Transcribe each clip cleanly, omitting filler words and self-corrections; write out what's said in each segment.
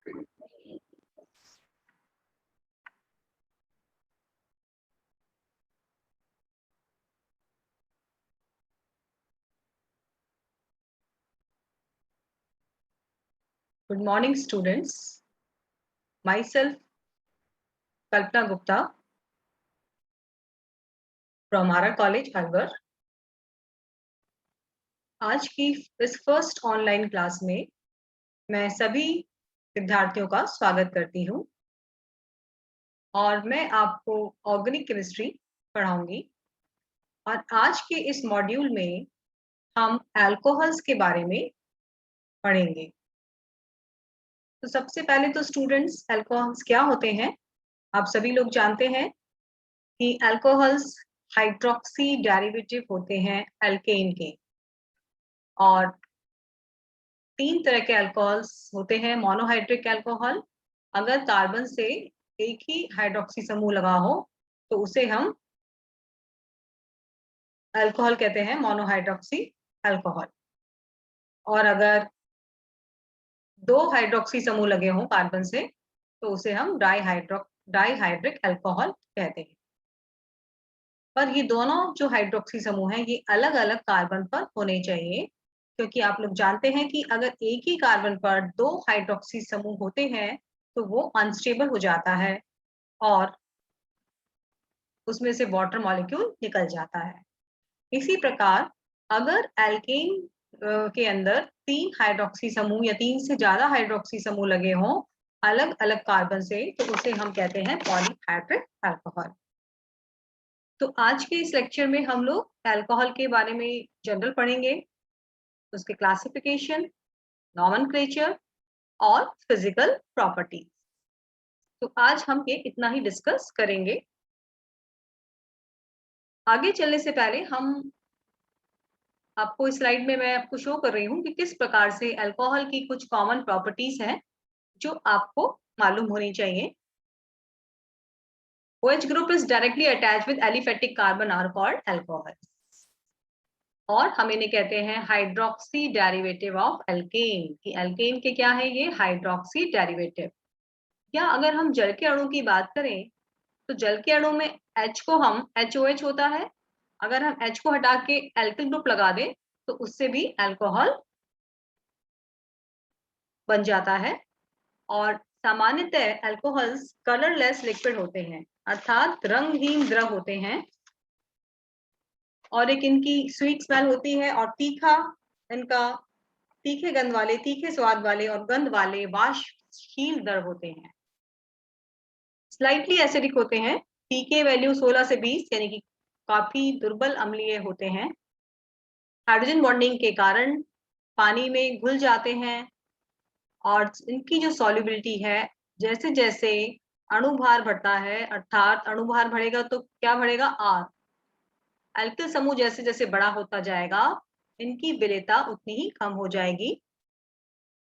Good morning, students. Myself, Kalpana Gupta from Ara College, Alwar. आज की इस first online class में मैं सभी विद्यार्थियों का स्वागत करती हूँ और मैं आपको ऑर्गेनिक केमिस्ट्री पढ़ाऊंगी। और आज के इस मॉड्यूल में हम अल्कोहल्स के बारे में पढ़ेंगे। तो सबसे पहले तो स्टूडेंट्स, अल्कोहल्स क्या होते हैं? आप सभी लोग जानते हैं कि अल्कोहल्स हाइड्रोक्सी डेरिवेटिव होते हैं अल्केन के। और 3 तरह के अल्कोहल्स होते हैं। मोनोहाइड्रिक अल्कोहल, अगर कार्बन से एक ही हाइड्रोक्सी समूह लगा हो तो उसे हम अल्कोहल कहते हैं, मोनोहाइड्रोक्सी अल्कोहल। और अगर 2 हाइड्रोक्सी समूह लगे हों कार्बन से तो उसे हम डाइहाइड्रिक अल्कोहल कहते हैं। पर ये दोनों जो हाइड्रोक्सी समूह हैं ये अलग अलग कार्बन पर होने चाहिए, क्योंकि आप लोग जानते हैं कि अगर एक ही कार्बन पर 2 हाइड्रोक्सी समूह होते हैं तो वो अनस्टेबल हो जाता है और उसमें से वाटर मॉलिक्यूल निकल जाता है। इसी प्रकार अगर एल्केन के अंदर 3 हाइड्रोक्सी समूह या 3 से ज्यादा हाइड्रोक्सी समूह लगे हों अलग अलग कार्बन से तो उसे हम कहते हैं पॉलीहाइड्रिक अल्कोहल। तो आज के इस लेक्चर में हम लोग अल्कोहल के बारे में जनरल पढ़ेंगे, उसके क्लासिफिकेशन, नॉमेनक्लेचर और फिजिकल प्रॉपर्टीज। तो आज हम ये इतना ही डिस्कस करेंगे। आगे चलने से पहले हम आपको इस स्लाइड में मैं आपको शो कर रही हूँ कि किस प्रकार से अल्कोहल की कुछ कॉमन प्रॉपर्टीज हैं जो आपको मालूम होनी चाहिए। OH group is directly attached with aliphatic carbon are called alcohols. और हम इन्हें कहते हैं हाइड्रोक्सी डेरिवेटिव ऑफ एल्केन। कि एल्केन के क्या है? ये हाइड्रोक्सी डेरिवेटिव। या अगर हम जल के अणु की बात करें तो जल के अणु में H को हम HOH होता है, अगर हम H को हटा के एल्किल ग्रुप लगा दें तो उससे भी अल्कोहल बन जाता है। और सामान्यतः अल्कोहल्स कलरलेस लिक्विड होते हैं, अर्थात रंगहीन द्रव होते हैं। और एक इनकी स्वीट स्मेल होती है और तीखे गंध वाले, तीखे स्वाद वाले और गंध वाले वाष्पशील द्रव होते हैं। स्लाइटली एसिडिक होते हैं, पीके वैल्यू 16 से 20 यानी कि काफी दुर्बल अम्लीय होते हैं। हाइड्रोजन बॉन्डिंग के कारण पानी में घुल जाते हैं और इनकी जो सॉल्युबिलिटी है, जैसे जैसे अणुभार बढ़ता है, अर्थात अणुभार बढ़ेगा तो क्या बढ़ेगा? R। अल्किल समूह जैसे जैसे बड़ा होता जाएगा इनकी विलेयता उतनी ही कम हो जाएगी।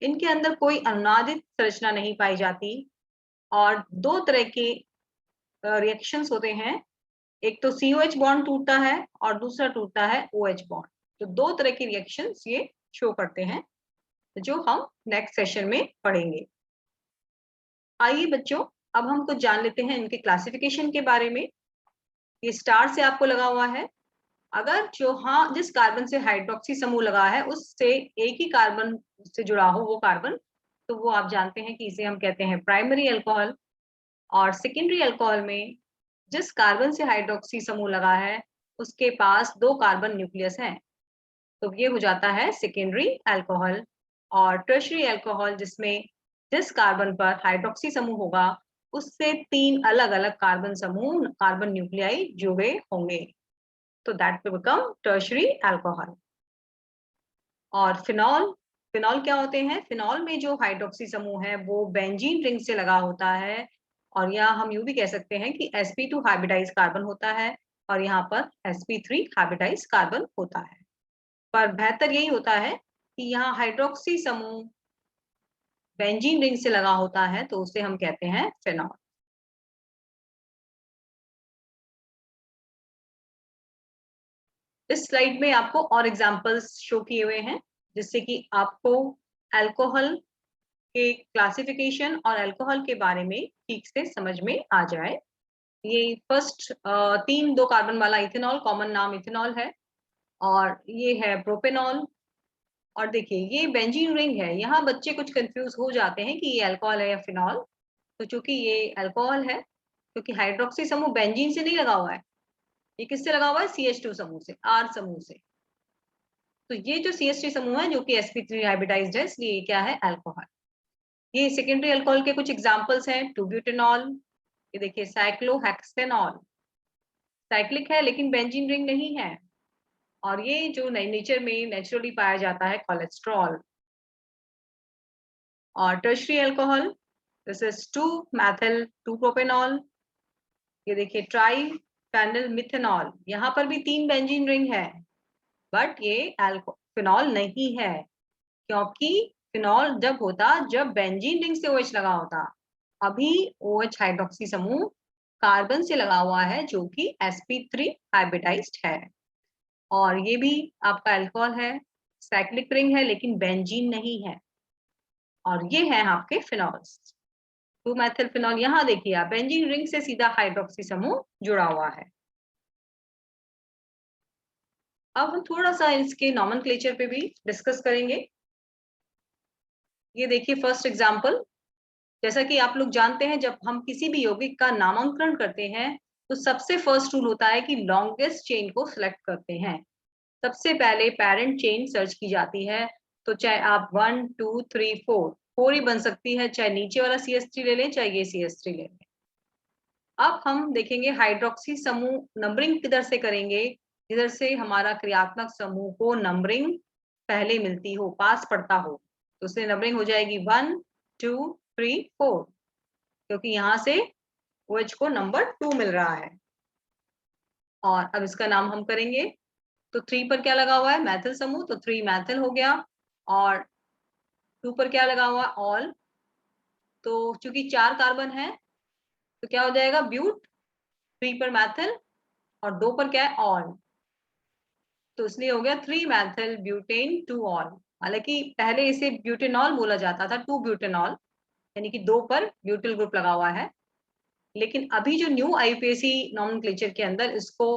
इनके अंदर कोई अनुनादित संरचना नहीं पाई जाती। और 2 तरह के रिएक्शंस होते हैं, एक तो COH बॉन्ड टूटता है और दूसरा टूटता है OH बॉन्ड। तो 2 तरह के रिएक्शंस ये शो करते हैं जो हम नेक्स्ट सेशन में पढ़ेंगे। आइए बच्चों, अब हम कुछ जान लेते हैं इनके क्लासिफिकेशन के बारे में। ये स्टार से आपको लगा हुआ है। अगर जिस कार्बन से हाइड्रोक्सी समूह लगा है उससे एक ही कार्बन से जुड़ा हो वो कार्बन, तो वो आप जानते हैं कि इसे हम कहते हैं प्राइमरी अल्कोहल। और सेकेंडरी अल्कोहल में जिस कार्बन से हाइड्रोक्सी समूह लगा है उसके पास 2 कार्बन न्यूक्लियस हैं, तो ये हो जाता है सेकेंडरी अल्कोहल। और टर्शियरी अल्कोहल जिसमें जिस कार्बन पर हाइड्रोक्सी समूह होगा उससे 3 अलग अलग कार्बन न्यूक्लियाई जुड़े होंगे, तो that will become tertiary alcohol. और फिनॉल क्या होते हैं? फिनॉल में जो हाइड्रोक्सी समूह है वो बेंजीन रिंग से लगा होता है, और या हम यूं भी कह सकते हैं कि sp2 हाइब्रिडाइज कार्बन होता है और यहाँ पर sp3 हाइब्रिडाइज कार्बन होता है। पर बेहतर यही होता है कि यहाँ हाइड्रोक्सी समूह बेंजीन रिंग से लगा होता है तो उसे हम कहते हैं फिनॉल। इस स्लाइड में आपको और एग्जांपल्स शो किए हुए हैं जिससे कि आपको अल्कोहल के क्लासिफिकेशन और अल्कोहल के बारे में ठीक से समझ में आ जाए। ये फर्स्ट 2 कार्बन वाला इथेनॉल, कॉमन नाम इथेनॉल है, और ये है प्रोपेनॉल। और देखिए ये बेंजीन रिंग है, यहाँ बच्चे कुछ कंफ्यूज हो जाते हैं कि ये अल्कोहल है या फिनॉल। तो चूंकि ये अल्कोहल है, क्योंकि हाइड्रोक्सी समूह बेंजीन से नहीं लगा हुआ है, ये किससे लगा हुआ है? CH2 समूह से, R समूह से। तो ये जो CH3 समूह है जो कि sp3 हाइब्रिडाइज्ड है, इसलिए ये क्या है? अल्कोहल। ये सेकेंडरी अल्कोहल के कुछ एग्जांपल्स हैं। 2-ब्यूटेनॉल, ये देखिए साइक्लोहेक्सेनॉल, साइक्लिक है लेकिन बेंजीन रिंग नहीं है। और ये जो नेचर में नेचुरली पाया जाता है, कोलेस्ट्रॉल। और टर्शरी अल्कोहल, दिस इज 2-मेथिल 2-प्रोपेनॉल, ये देखिए ट्राई फेनिल मिथेनॉल, यहाँ पर भी 3 बेंजीन रिंग है, बट ये फिनॉल नहीं है, क्योंकि फिनॉल जब होता जब बेंजीन रिंग से OH लगा होता। अभी OH हाइड्रोक्सी समूह कार्बन से लगा हुआ है जो कि sp3 हाइब्रिडाइज्ड है। और ये भी आपका अल्कोहल है, साइक्लिक रिंग है लेकिन बेंजीन नहीं है। और ये है आपके फिनॉल्स, 2-मेथिल फिनॉल। यहाँ देखिए आप, बेंजीन रिंग से सीधा हाइड्रोक्सी समूह जुड़ा हुआ है। अब हम थोड़ा सा इसके नॉमेनक्लेचर पे भी डिस्कस करेंगे। ये देखिए फर्स्ट एग्जांपल, जैसा कि आप लोग जानते हैं जब हम किसी भी यौगिक का नामकरण करते हैं तो सबसे फर्स्ट रूल होता है कि लॉन्गेस्ट चेन को सिलेक्ट करते हैं। सबसे पहले पेरेंट चेन सर्च की जाती है, तो चाहे आप 1 2 3 4 ही बन सकती है, चाहे नीचे वाला CH3 ले लें चाहे ये CH3 ले लें। अब हम देखेंगे हाइड्रोक्सी समूह नंबरिंग किधर से करेंगे, जिधर से हमारा क्रियात्मक समूह को नंबरिंग पहले मिलती हो, पास पड़ता हो, तो उससे नंबरिंग हो जाएगी 1 2 3 4, क्योंकि यहाँ से OH को नंबर 2 मिल रहा है। और अब इसका नाम हम करेंगे, तो 3 पर क्या लगा हुआ है? मैथिल समूह, तो 3-मेथिल हो गया। और 2 पर क्या लगा हुआ है? ऑल, तो चूंकि 4 कार्बन है तो क्या हो जाएगा? ब्यूट। 3 पर मैथिल और 2 पर क्या है? ऑल, तो इसलिए हो गया 3-मेथिल ब्यूटेन 2 ऑल। हालांकि पहले इसे ब्यूटेनॉल बोला जाता था, 2-ब्यूटेनॉल, यानी कि 2 पर ब्यूटिल ग्रुप लगा हुआ है। लेकिन अभी जो न्यू IUPAC नॉमेनक्लेचर के अंदर इसको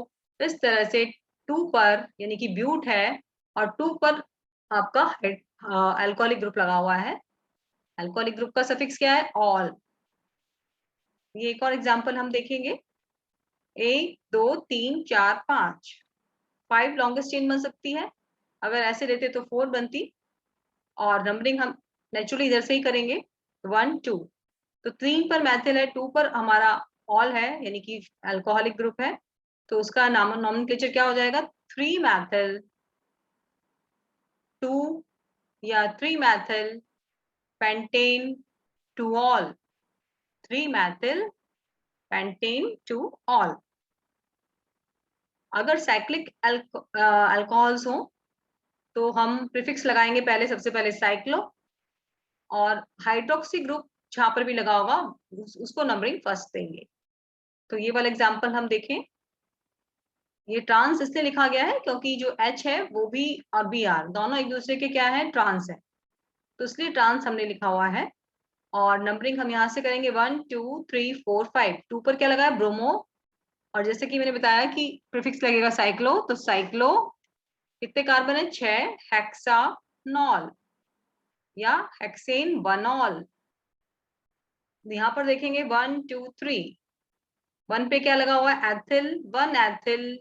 इस तरह से 2 पर यानी कि ब्यूट है और 2 पर आपका अल्कोहलिक ग्रुप लगा हुआ है। अल्कोहलिक ग्रुप का सफिक्स क्या है? ऑल। ये एक और एग्जांपल हम देखेंगे, 1 2 3 4 5 लॉन्गेस्ट चेन बन सकती है। अगर ऐसे लेते तो 4 बनती, और नंबरिंग हम नेचुरली इधर से ही करेंगे, 1 2। तो 3 पर मैथिल है, 2 पर हमारा ऑल है यानी कि अल्कोहलिक ग्रुप है, तो उसका नाम नॉमेनक्लेचर क्या हो जाएगा? 3-मेथिल 2 या 3-मेथिल पेंटेन 2 ऑल, 3-मेथिल पेंटेन 2 ऑल। अगर साइक्लिक अल्कोहल्स हो तो हम प्रीफिक्स लगाएंगे पहले, सबसे पहले साइक्लो, और हाइड्रोक्सी ग्रुप जहां पर भी लगा होगा उसको नंबरिंग फर्स्ट देंगे। तो ये वाला एग्जांपल हम देखें, ये ट्रांस इसलिए लिखा गया है क्योंकि जो H है वो भी और Br दोनों एक दूसरे के क्या है? ट्रांस है, तो इसलिए ट्रांस हमने लिखा हुआ है। और नंबरिंग हम यहाँ से करेंगे 1 2 3 4 5। 2 पर क्या लगा है? ब्रोमो, और जैसे कि मैंने बताया कि प्रीफिक्स लगेगा साइक्लो, तो साइक्लो कितने कार्बन है? 6, हेक्सानॉल या हेक्सेन बनॉल। यहाँ पर देखेंगे 1 2 3, 1 पे क्या लगा हुआ है? Ethyl, 1 ethyl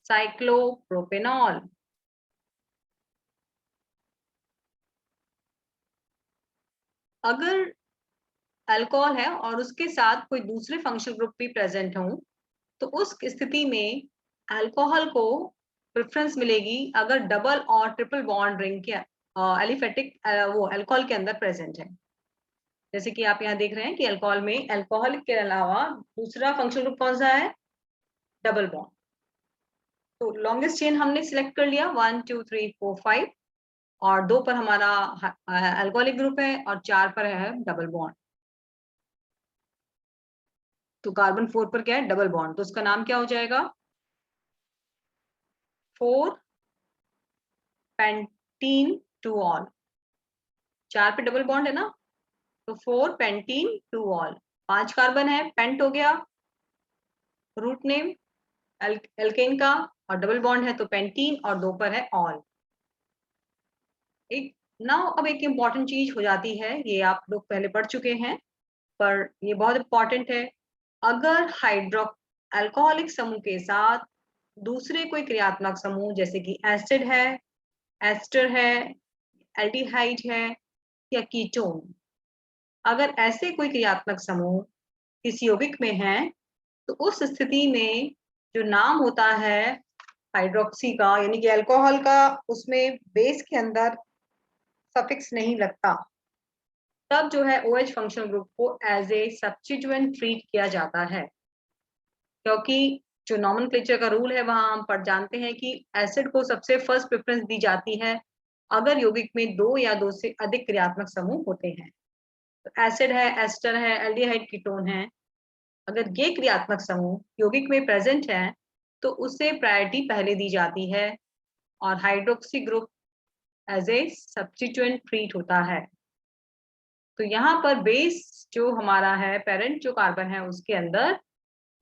cyclopropanol. अगर अल्कोहल है और उसके साथ कोई दूसरे फंक्शनल ग्रुप भी प्रेजेंट हो, तो उस स्थिति में अल्कोहल को प्रेफरेंस मिलेगी अगर डबल और ट्रिपल बॉन्ड रिंग के एलिफेटिक वो अल्कोहल के अंदर प्रेजेंट है। जैसे कि आप यहाँ देख रहे हैं कि अल्कोहल में अल्कोहल के अलावा दूसरा फंक्शनल ग्रुप कौन सा है? Double bond. तो लॉन्गेस्ट चेन हमने सिलेक्ट कर लिया 1 2 3 4 5, और 2 पर हमारा अल्कोहलिक ग्रुप है और 4 पर है डबल बॉन्ड। तो कार्बन 4 पर क्या है? डबल बॉन्ड, तो उसका नाम क्या हो जाएगा? 4 पेंटीन 2 ऑल। 4 पे डबल बॉन्ड है ना, तो 4 पेंटीन 2 ऑल, 5 कार्बन है, पेंट हो गया, रूट नेम एल्केन का, और डबल बॉन्ड है तो पेंटीन, और 2 पर है ऑल। एक नाउ अब एक इम्पॉर्टेंट चीज हो जाती है, ये आप लोग पहले पढ़ चुके हैं पर ये बहुत इंपॉर्टेंट है। अगर हाइड्रो अल्कोहलिक समूह के साथ दूसरे कोई क्रियात्मक समूह जैसे कि एसिड है, एस्टर है, एल्डिहाइड है या कीटोन, अगर ऐसे कोई क्रियात्मक समूह किस यौगिक में है तो उस स्थिति में जो नाम होता है हाइड्रोक्सी का यानी कि अल्कोहल का, उसमें बेस के अंदर सफिक्स नहीं लगता, तब जो है OH फंक्शनल ग्रुप को एज ए सब्स्टिट्यूएंट ट्रीट किया जाता है। क्योंकि जो नॉमेनक्लेचर का रूल है वहां हम पढ़ जानते हैं कि एसिड को सबसे फर्स्ट प्रेफरेंस दी जाती है अगर यौगिक में 2 या 2 से अधिक क्रियात्मक समूह होते हैं। तो एसिड है, एस्टर है, एल्डिहाइड, कीटोन है, अगर ये क्रियात्मक समूह यौगिक में प्रेजेंट है तो उसे प्रायोरिटी पहले दी जाती है और hydroxy group as a substituent treat होता है। तो यहाँ पर बेस जो हमारा है, पेरेंट जो कार्बन है उसके अंदर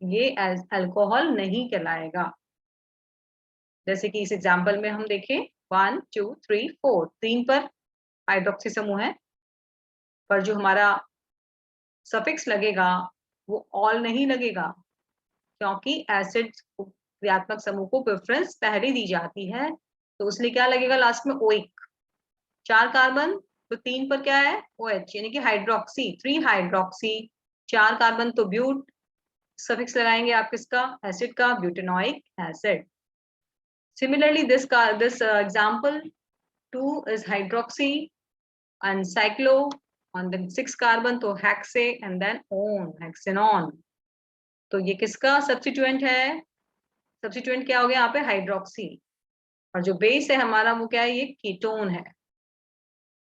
ये अल्कोहल नहीं कहलाएगा। जैसे कि इस एग्जांपल में हम देखें 1 2 3 4, 3 पर हाइड्रोक्सी समूह है, पर जो हमारा सफिक्स लगेगा वो ऑल नहीं लगेगा, क्योंकि एसिड क्रियात्मक समूह को प्रेफरेंस पहले दी जाती है। तो उसलिए क्या लगेगा लास्ट में ओइक, 4 कार्बन तो 3 पर क्या है OH यानी कि हाइड्रोक्सी, 3 हाइड्रोक्सी, 4 कार्बन तो ब्यूट, सफिक्स लगाएंगे आप किसका, एसिड का, butanoic acid. Similarly, this example 2 is hydroxy and cyclo on the 6 carbon तो hexa and then on hexanon। तो ये किसका सब्स्टिट्यूएंट है, सब्स्टिट्यूएंट क्या हो गया यहाँ पे हाइड्रोक्सी, और जो बेस है हमारा वो क्या है, ये कीटोन है।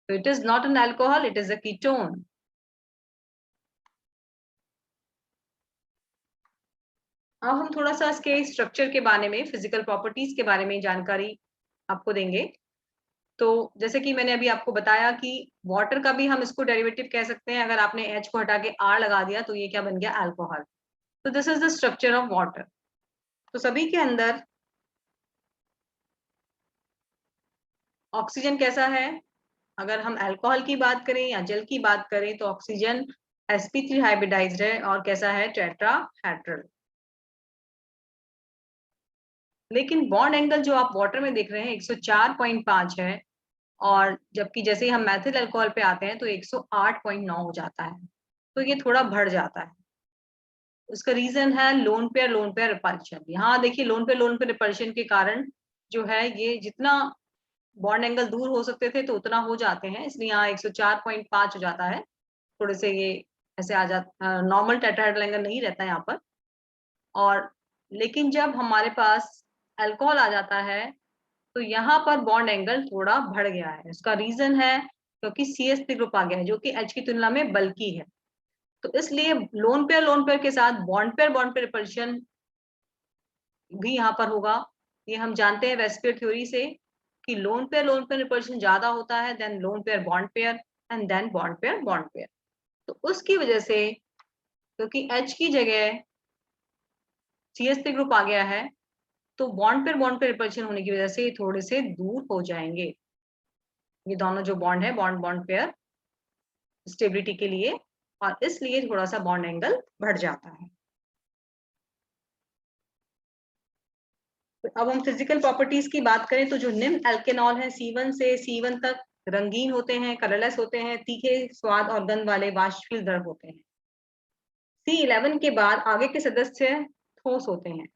तो it is not an alcohol, it is a ketone. अब हम थोड़ा सा इसके स्ट्रक्चर के बारे में, फिजिकल प्रॉपर्टीज के बारे में जानकारी आपको देंगे। तो जैसे कि मैंने अभी आपको बताया कि वाटर का भी हम इसको डेरिवेटिव कह सकते हैं, अगर आपने H को हटा के R लगा दिया तो ये क्या बन गया, अल्कोहल। तो this is the structure of water. तो सभी के अंदर ऑक्सीजन कैसा है, अगर हम अल्कोहल की बात करें या जल की बात करें तो ऑक्सीजन sp3 हाइब्रिडाइज्ड है और कैसा है, टेट्राहेड्रल। लेकिन बॉन्ड एंगल जो आप वाटर में देख रहे हैं 104.5 है, और जबकि जैसे ही हम मैथिल अल्कोहल पे आते हैं तो 108.9 हो जाता है, तो ये थोड़ा बढ़ जाता है। उसका रीजन है लोन पेयर रिपल्शन। यहाँ देखिए लोन पेयर रिपल्शन के कारण जो है ये जितना बॉन्ड एंगल दूर हो सकते थे तो उतना हो जाते हैं, इसलिए यहाँ 104.5 हो जाता है। थोड़े से ये ऐसे आ जाता, नॉर्मल टेट्राहेड्रल एंगल नहीं रहता है यहाँ पर। और लेकिन जब हमारे पास अल्कोहल आ जाता है तो यहाँ पर बॉन्ड एंगल थोड़ा बढ़ गया है। उसका रीजन है क्योंकि CH3 ग्रुप आ गया है जो कि H की तुलना में बल्की है, तो इसलिए लोन पेयर के साथ बॉन्ड पेयर रिपल्शन भी यहाँ पर होगा। ये हम जानते हैं वेस्पियर थ्योरी से कि लोन पेयर रिपल्शन ज्यादा होता है then lone pair and then bond pair. तो उसकी वजह से क्योंकि H की जगह CH3 ग्रुप आ गया है तो बॉन्ड पेयर रिपल्शन होने की वजह से थोड़े से दूर हो जाएंगे ये दोनों जो बॉन्ड है, बॉन्ड पेयर स्टेबिलिटी के लिए, और इसलिए थोड़ा सा बॉन्ड एंगल बढ़ जाता है। तो अब हम फिजिकल प्रॉपर्टीज की बात करें तो जो निम्न एल्केनॉल है C1 से C1 तक रंगीन होते हैं, कलरलेस होते हैं, तीखे स्वाद और गंध वाले वाष्पशील द्रव होते हैं। C11 के बाद आगे के सदस्य ठोस होते हैं,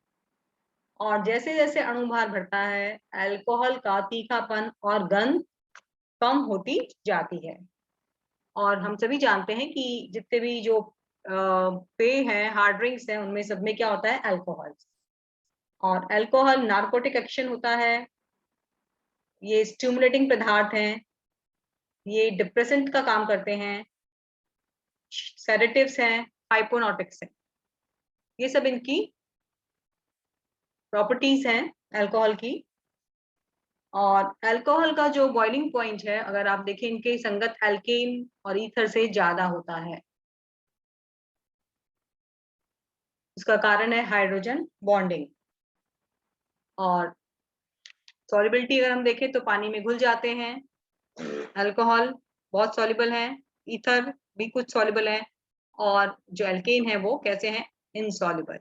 और जैसे जैसे अणुभार बढ़ता है अल्कोहल का तीखापन और गंध कम होती जाती है। और हम सभी जानते हैं कि जितने भी जो पेय हैं, हार्ड ड्रिंक्स हैं, उनमें सब में क्या होता है, अल्कोहल। और अल्कोहल नार्कोटिक एक्शन होता है, ये स्टिमुलेटिंग पदार्थ हैं, ये डिप्रेसेंट का काम करते हैं, सेडेटिव्स हैं, हाइपोनोटिक्स हैं। ये सब इनकी प्रॉपर्टीज हैं अल्कोहल की। और अल्कोहल का जो बॉइलिंग पॉइंट है, अगर आप देखें, इनके संगत एल्केन और ईथर से ज्यादा होता है। इसका कारण है हाइड्रोजन बॉन्डिंग। और सॉल्युबिलिटी अगर हम देखें तो पानी में घुल जाते हैं। अल्कोहल बहुत सॉल्युबल है, ईथर भी कुछ सॉल्युबल है, और जो एल्केन है वो कैसे हैं, इनसॉल्युबल।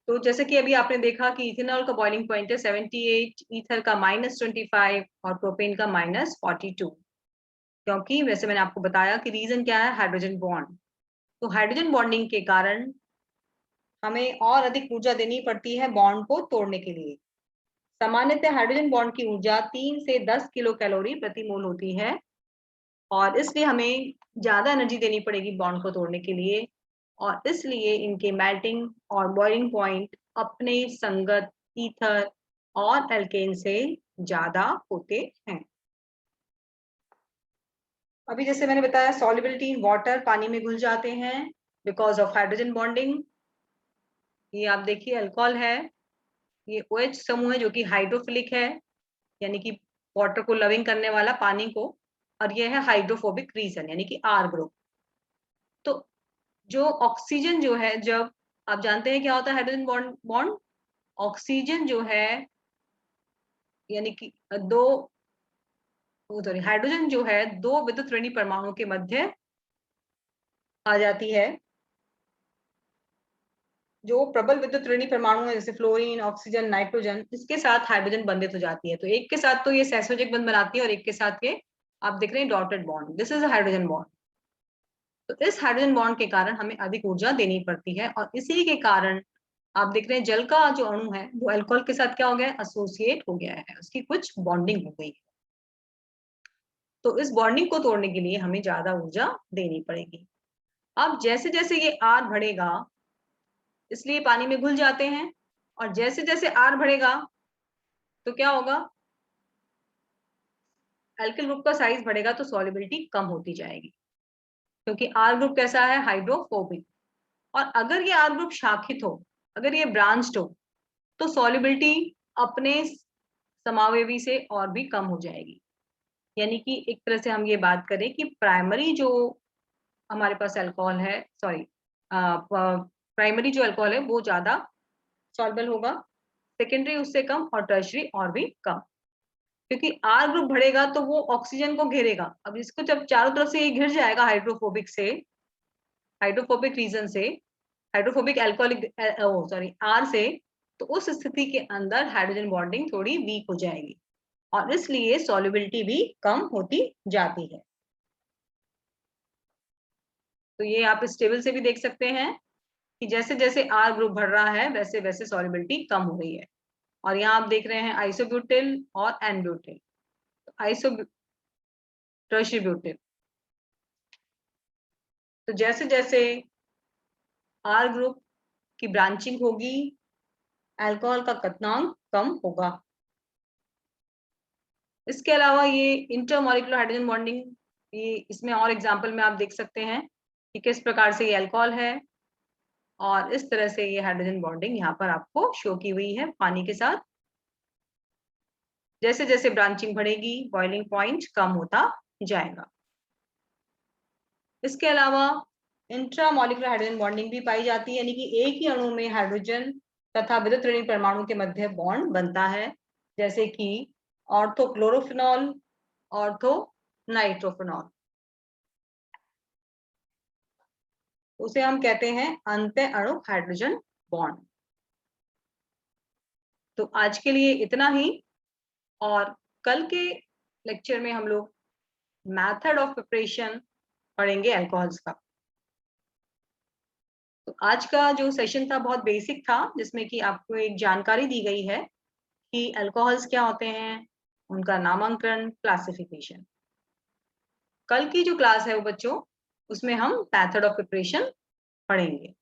तो जैसे कि अभी आपने देखा कि इथेनॉल का बॉइलिंग पॉइंट है 78, ईथर का -25 और प्रोपेन का -42। क्योंकि वैसे मैंने आपको बताया कि रीजन क्या है, हाइड्रोजन बॉन्ड। तो हाइड्रोजन बॉन्डिंग के कारण हमें और अधिक ऊर्जा देनी पड़ती है बॉन्ड को तोड़ने के लिए। सामान्यतः हाइड्रोजन बॉन्ड की ऊर्जा 3 से 10 किलो कैलोरी प्रति मोल होती है, और इसलिए हमें ज्यादा एनर्जी देनी पड़ेगी बॉन्ड को तोड़ने के लिए, और इसलिए इनके मेल्टिंग और बॉइलिंग पॉइंट अपने संगत ईथर और एल्केन से ज्यादा होते हैं। अभी जैसे मैंने बताया, सॉल्युबिलिटी इन वाटर, पानी में घुल जाते हैं बिकॉज ऑफ हाइड्रोजन बॉन्डिंग। ये आप देखिए अल्कोहल है, ये OH समूह है जो कि हाइड्रोफिलिक है, यानी कि वाटर को लविंग करने वाला, पानी को, और ये है हाइड्रोफोबिक रीजन यानी कि R ग्रुप। तो जो ऑक्सीजन जो है, जब आप जानते हैं क्या होता है हाइड्रोजन बॉन्ड बॉन्ड ऑक्सीजन जो है, यानी कि दो सॉरी हाइड्रोजन जो है दो विद्युत ऋणी परमाणुओं के मध्य आ जाती है। जो प्रबल विद्युत ऋणी परमाणु है जैसे फ्लोरीन, ऑक्सीजन, नाइट्रोजन, इसके साथ हाइड्रोजन बंधित हो जाती है। तो एक के साथ तो ये सैसोजिक बंध बनाती है और एक के साथ ये आप देख रहे हैं dotted bond, this is hydrogen bond. तो इस हाइड्रोजन बॉन्ड के कारण हमें अधिक ऊर्जा देनी पड़ती है, और इसी के कारण आप देख रहे हैं जल का जो अणु है वो अल्कोहल के साथ क्या हो गया है, एसोसिएट हो गया है, उसकी कुछ बॉन्डिंग हो गई है। तो इस बॉन्डिंग को तोड़ने के लिए हमें ज्यादा ऊर्जा देनी पड़ेगी। अब जैसे जैसे ये R बढ़ेगा, इसलिए पानी में घुल जाते हैं, और जैसे जैसे R बढ़ेगा तो क्या होगा, एल्किल ग्रुप का साइज बढ़ेगा तो सॉल्युबिलिटी कम होती जाएगी, क्योंकि R ग्रुप कैसा है, हाइड्रोफोबिक। और अगर ये R ग्रुप शाखित हो, अगर ये ब्रांच्ड हो, तो सॉल्युबिलिटी अपने समावेवी से और भी कम हो जाएगी। यानी कि एक तरह से हम ये बात करें कि प्राइमरी जो हमारे पास अल्कोहल है, सॉरी प्राइमरी जो अल्कोहल है वो ज्यादा सॉल्युबल होगा, सेकेंडरी उससे कम, और टर्शरी और भी कम। क्योंकि R ग्रुप बढ़ेगा तो वो ऑक्सीजन को घेरेगा। अब इसको जब चारों तरफ से ये घिर जाएगा हाइड्रोफोबिक से, हाइड्रोफोबिक रीजन से, हाइड्रोफोबिक अल्कोहलिक सॉरी R से, तो उस स्थिति के अंदर हाइड्रोजन बॉन्डिंग थोड़ी वीक हो जाएगी, और इसलिए सॉल्युबिलिटी भी कम होती जाती है। तो ये आप इस टेबल से भी देख सकते हैं कि जैसे जैसे R ग्रुप बढ़ रहा है वैसे वैसे सॉल्युबिलिटी कम हो रही है। और यहाँ आप देख रहे हैं आइसोब्यूटिल और एन-ब्यूटिल, आइसो टर्शियरी ब्यूटिल। तो जैसे जैसे R ग्रुप की ब्रांचिंग होगी, अल्कोहल का कथनांक कम होगा। इसके अलावा ये इंटरमॉलिक्यूलर हाइड्रोजन बॉन्डिंग, ये इसमें और एग्जांपल में आप देख सकते हैं कि किस प्रकार से ये अल्कोहल है, और इस तरह से ये हाइड्रोजन बॉन्डिंग यहाँ पर आपको शो की हुई है पानी के साथ। जैसे जैसे ब्रांचिंग बढ़ेगी बॉइलिंग पॉइंट कम होता जाएगा। इसके अलावा इंट्रामॉलिक्यूलर हाइड्रोजन बॉन्डिंग भी पाई जाती है, यानी कि एक ही अणु में हाइड्रोजन तथा विद्युत ऋणी परमाणु के मध्य बॉन्ड बनता है, जैसे कि ऑर्थोक्लोरोफिनॉल, ऑर्थो नाइट्रोफिनॉल, उसे हम कहते हैं अंत्य अणु हाइड्रोजन बॉन्ड। तो आज के लिए इतना ही, और कल के लेक्चर में हम लोग मेथड ऑफ प्रिपरेशन पढ़ेंगे अल्कोहल्स का। तो आज का जो सेशन था बहुत बेसिक था, जिसमें कि आपको एक जानकारी दी गई है कि अल्कोहल्स क्या होते हैं, उनका नामांकन, क्लासिफिकेशन। कल की जो क्लास है वो बच्चों, उसमें हम मेथड ऑफ प्रिपरेशन पढ़ेंगे।